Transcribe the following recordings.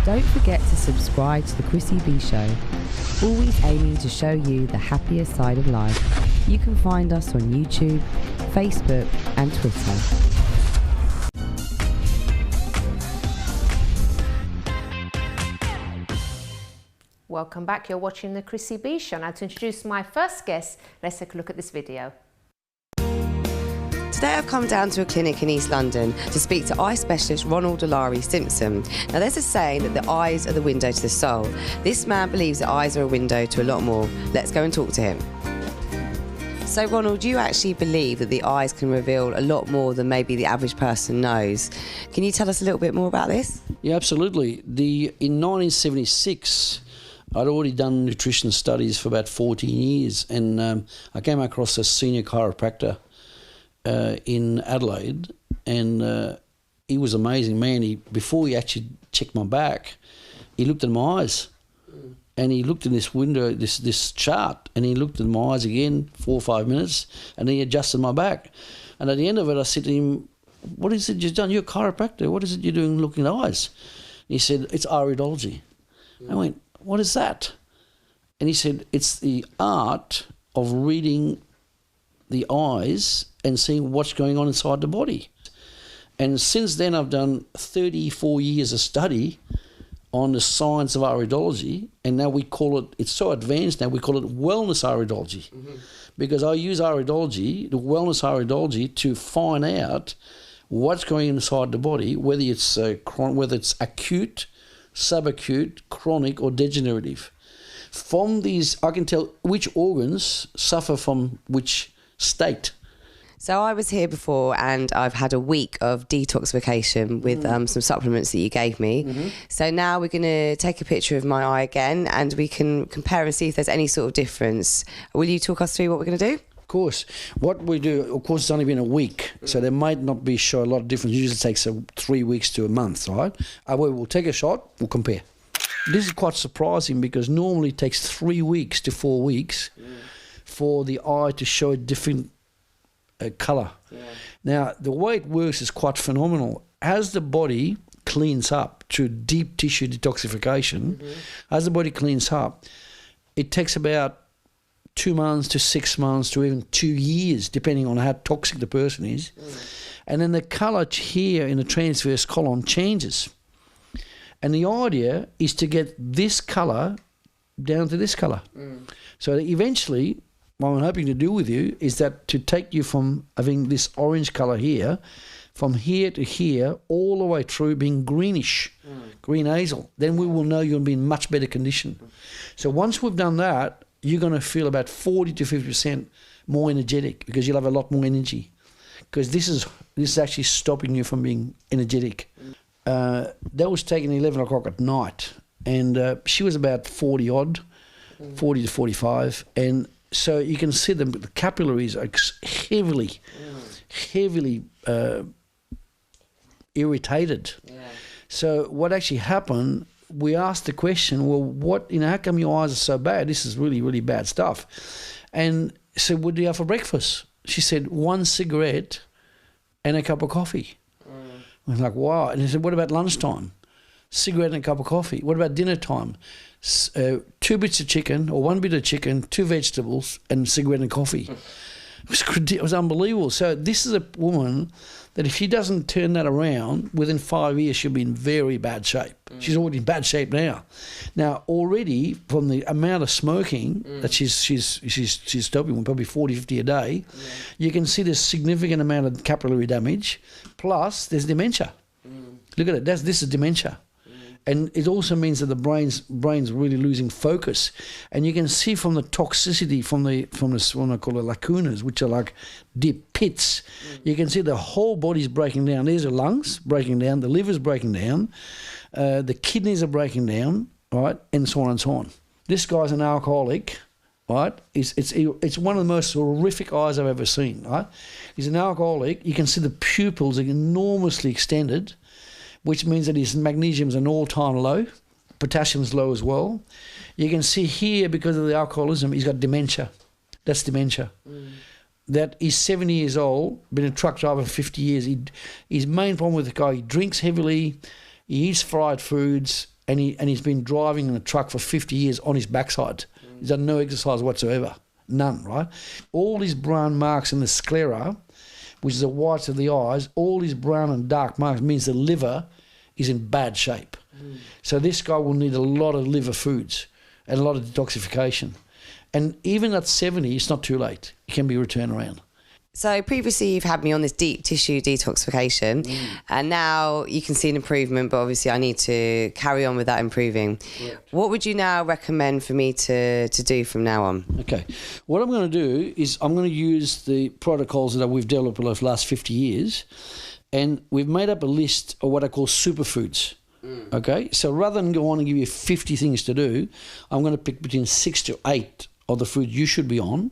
Don't forget to subscribe to the Chrissy B Show, always aiming to show you the happier side of life. You can find us on YouTube, Facebook and Twitter. Welcome back, you're watching the Chrissy B Show. Now to introduce my first guest, let's take a look at this video. Today I've come down to a clinic in East London to speak to eye specialist Ronald Simpson. Now there's a saying that the eyes are the window to the soul. This man believes that eyes are a window to a lot more. Let's go and talk to him. So Ronald, you actually believe that the eyes can reveal a lot more than maybe the average person knows. Can you tell us a little bit more about this? Yeah, absolutely. In 1976, I'd already done nutrition studies for about 14 years, and I came across a senior chiropractor in Adelaide, and he was an amazing man. Before he actually checked my back, he looked at my eyes, and he looked in this window, this chart, and he looked at my eyes again 4 or 5 minutes, and he adjusted my back. And at the end of it, I said to him, "What is it you've done? You're a chiropractor. What is it you're doing looking at eyes?" He said, "It's iridology." I went, "What is that?" And he said, "It's the art of reading the eyes and seeing what's going on inside the body." And since then, I've done 34 years of study on the science of iridology, and now we call it, it's so advanced now, we call it Wellness Iridology. Because I use iridology, the Wellness Iridology, to find out what's going inside the body, whether it's acute, subacute, chronic or degenerative. From these, I can tell which organs suffer from which state. So I was here before and I've had a week of detoxification with some supplements that you gave me. So now we're going to take a picture of my eye again and we can compare and see if there's any sort of difference. Will you talk us through what we're going to do? Of course. What we do, of course, it's only been a week, so there might not be show a lot of difference. It usually takes 3 weeks to a month, right? We'll take a shot, we'll compare. This is quite surprising because normally it takes 3 weeks to 4 weeks for the eye to show a different colour. Now, the way it works is quite phenomenal. As the body cleans up through deep tissue detoxification, as the body cleans up, it takes about 2 months to 6 months to even 2 years, depending on how toxic the person is. And then the colour here in the transverse column changes. And the idea is to get this colour down to this colour. So eventually, what I'm hoping to do with you is that to take you from having this orange colour here, from here to here, all the way through being greenish, green hazel, then we will know you'll be in much better condition. So once we've done that, you're going to feel about 40 to 50% more energetic because you'll have a lot more energy. Because this is actually stopping you from being energetic. That was taken 11 o'clock at night, and she was about 40 odd, 40 to 45, and so you can see the capillaries are heavily irritated. So what actually happened, we asked the question, well, how come your eyes are so bad? This is really, really bad stuff. And so what do you have for breakfast? She said, 1 cigarette and a cup of coffee. I was like, wow. And he said, what about lunchtime? Cigarette and a cup of coffee. What about dinner time? 2 bits of chicken or 1 bit of chicken, 2 vegetables and cigarette and coffee. It was unbelievable. So this is a woman that if she doesn't turn that around, within 5 years she'll be in very bad shape. She's already in bad shape now. Now already from the amount of smoking that she's stopping, probably 40, 50 a day, you can see there's significant amount of capillary damage. Plus there's dementia. Look at it. This is dementia. And it also means that the brain's really losing focus, and you can see from the toxicity from what I call the lacunas, which are like deep pits. You can see the whole body's breaking down. There's the lungs breaking down, the liver's breaking down, the kidneys are breaking down, right, and so on and so on. This guy's an alcoholic, right? It's one of the most horrific eyes I've ever seen, right? He's an alcoholic. You can see the pupils are enormously extended, which means that his magnesium's an all-time low, potassium's low as well. You can see here, because of the alcoholism, he's got dementia. That's dementia. That he's 70 years old, been a truck driver for 50 years. His main problem with the guy, he drinks heavily, he eats fried foods, and he's been driving in a truck for 50 years on his backside. He's done no exercise whatsoever, none, right? All these brown marks in the sclera, which is the whites of the eyes, all these brown and dark marks means the liver is in bad shape. So this guy will need a lot of liver foods and a lot of detoxification. And even at 70, it's not too late. It can be returned around. So previously you've had me on this deep tissue detoxification and now you can see an improvement, but obviously I need to carry on with that improving. Yeah. What would you now recommend for me to do from now on? Okay. What I'm going to do is I'm going to use the protocols that we've developed over the last 50 years, and we've made up a list of what I call superfoods. Okay? So rather than go on and give you 50 things to do, I'm going to pick between 6 to 8 of the food you should be on.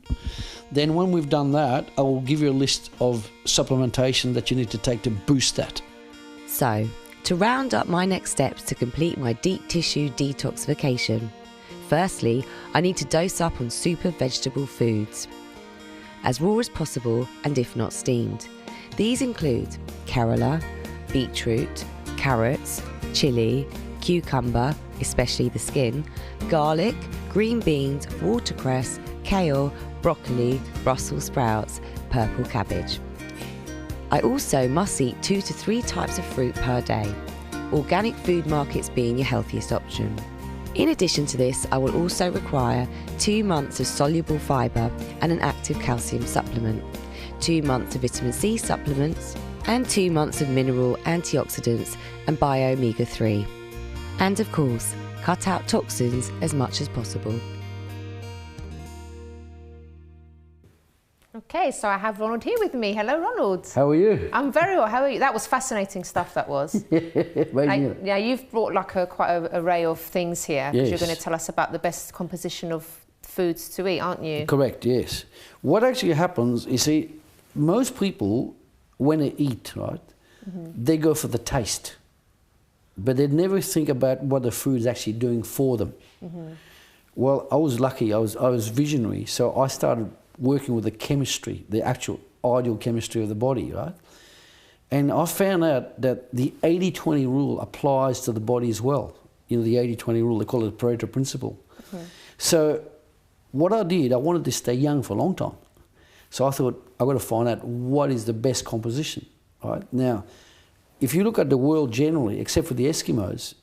Then when we've done that, I will give you a list of supplementation that you need to take to boost that. So, to round up my next steps to complete my deep tissue detoxification, firstly, I need to dose up on super vegetable foods, as raw as possible and if not steamed. These include Kerala, beetroot, carrots, chilli, cucumber, especially the skin, garlic, green beans, watercress, kale, broccoli, Brussels sprouts, purple cabbage. I also must eat 2 to 3 types of fruit per day, organic food markets being your healthiest option. In addition to this, I will also require 2 months of soluble fibre and an active calcium supplement, 2 months of vitamin C supplements, and 2 months of mineral antioxidants and bio omega-3. And of course, cut out toxins as much as possible. Okay, so I have Ronald here with me. Hello, Ronald. How are you? I'm very well. How are you? That was fascinating stuff, that was. Yeah, you've brought like quite an array of things here. Yes. You're going to tell us about the best composition of foods to eat, aren't you? Correct, yes. What actually happens, you see, most people, when they eat, right, they go for the taste. But they never think about what the food is actually doing for them. Well, I was lucky. I was visionary, so I started working with the chemistry, the actual ideal chemistry of the body, right? And I found out that the 80-20 rule applies to the body as well. You know, the 80-20 rule, they call it the Pareto principle. So what I did, I wanted to stay young for a long time. So I thought, I've got to find out what is the best composition, right? Now, if you look at the world generally, except for the Eskimos,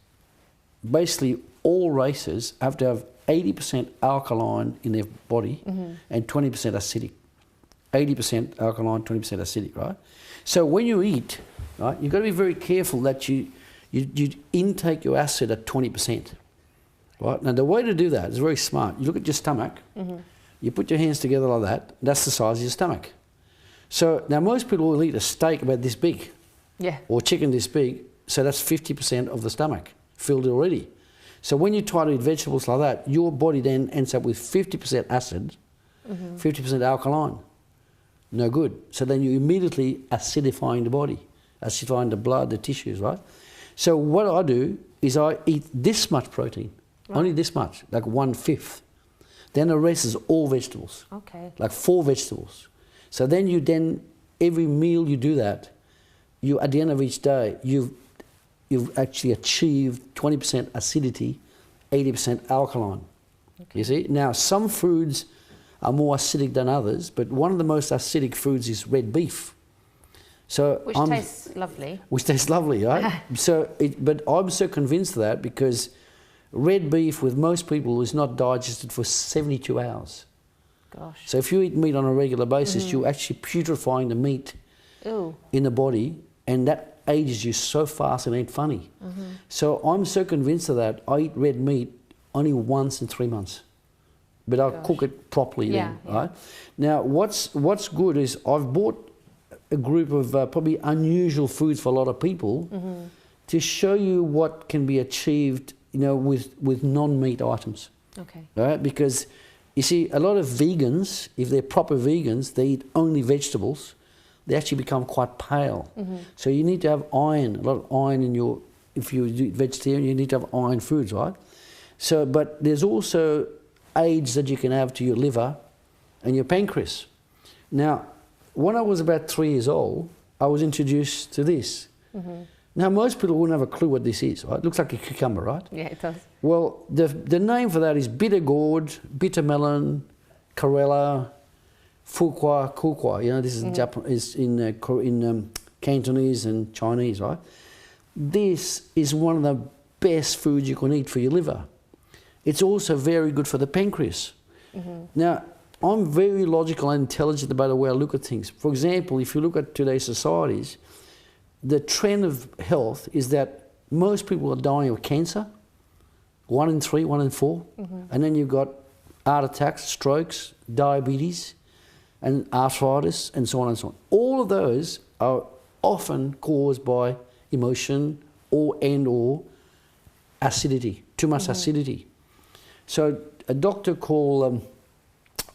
basically all races have to have 80% alkaline in their body and 20% acidic. 80% alkaline, 20% acidic, right? So when you eat, right, you've got to be very careful that you intake your acid at 20%, right? Now the way to do that is very smart. You look at your stomach, you put your hands together like that, that's the size of your stomach. So now most people will eat a steak about this big, or chicken this big, so that's 50% of the stomach filled already. So when you try to eat vegetables like that, your body then ends up with 50% acid, 50% alkaline. No good. So then you're immediately acidifying the body, acidifying the blood, the tissues, right? So what I do is I eat this much protein, only this much, like 1/5. Then the rest is all vegetables, like 4 vegetables. So then every meal you do that, you at the end of each day, you've actually achieved 20% acidity, 80% alkaline. You see? Now, some foods are more acidic than others, but one of the most acidic foods is red beef. So which tastes lovely. Which tastes lovely, right? But I'm so convinced of that because red beef with most people is not digested for 72 hours. Gosh. So if you eat meat on a regular basis, you're actually putrefying the meat in the body, and that ages you so fast it ain't funny. So I'm so convinced of that. I eat red meat only once in 3 months, but I'll cook it properly then, right? Now, what's good is I've bought a group of probably unusual foods for a lot of people to show you what can be achieved, you know, with non-meat items. Right? Because you see, a lot of vegans, if they're proper vegans, they eat only vegetables. They actually become quite pale. So you need to have iron, a lot of iron in your, if you eat vegetarian, you need to have iron foods, right? So, but there's also aids that you can have to your liver and your pancreas. Now, when I was about 3 years old, I was introduced to this. Now, most people wouldn't have a clue what this is, right? It looks like a cucumber, right? Yeah, it does. Well, the name for that is bitter gourd, bitter melon, Karela, Fukwa, Kukwa. You know, this is Japanese, in Cantonese and Chinese, right? This is one of the best foods you can eat for your liver. It's also very good for the pancreas. Now, I'm very logical and intelligent about the way I look at things. For example, if you look at today's societies, the trend of health is that most people are dying of cancer, 1 in 3, 1 in 4, and then you've got heart attacks, strokes, diabetes, and arthritis, and so on and so on. All of those are often caused by emotion or acidity, too much acidity. So a doctor called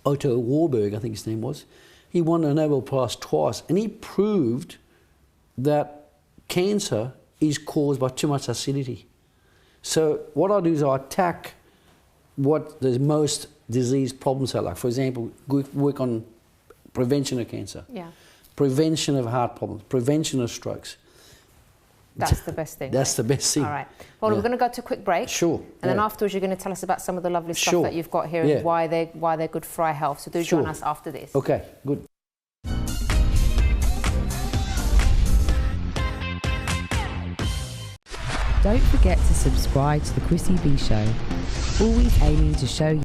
Otto Warburg, I think his name was, he won a Nobel Prize twice, and he proved that cancer is caused by too much acidity. So what I do is I attack what the most disease problems are like. For example, work on prevention of cancer, prevention of heart problems, prevention of strokes. That's the best thing. That's the best thing. All right. Well, we're going to go to a quick break. Sure. And then afterwards, you're going to tell us about some of the lovely stuff that you've got here and why they're good for our health. So do join us after this. Okay, good. Don't forget to subscribe to the Chrissy B Show, always aiming to show you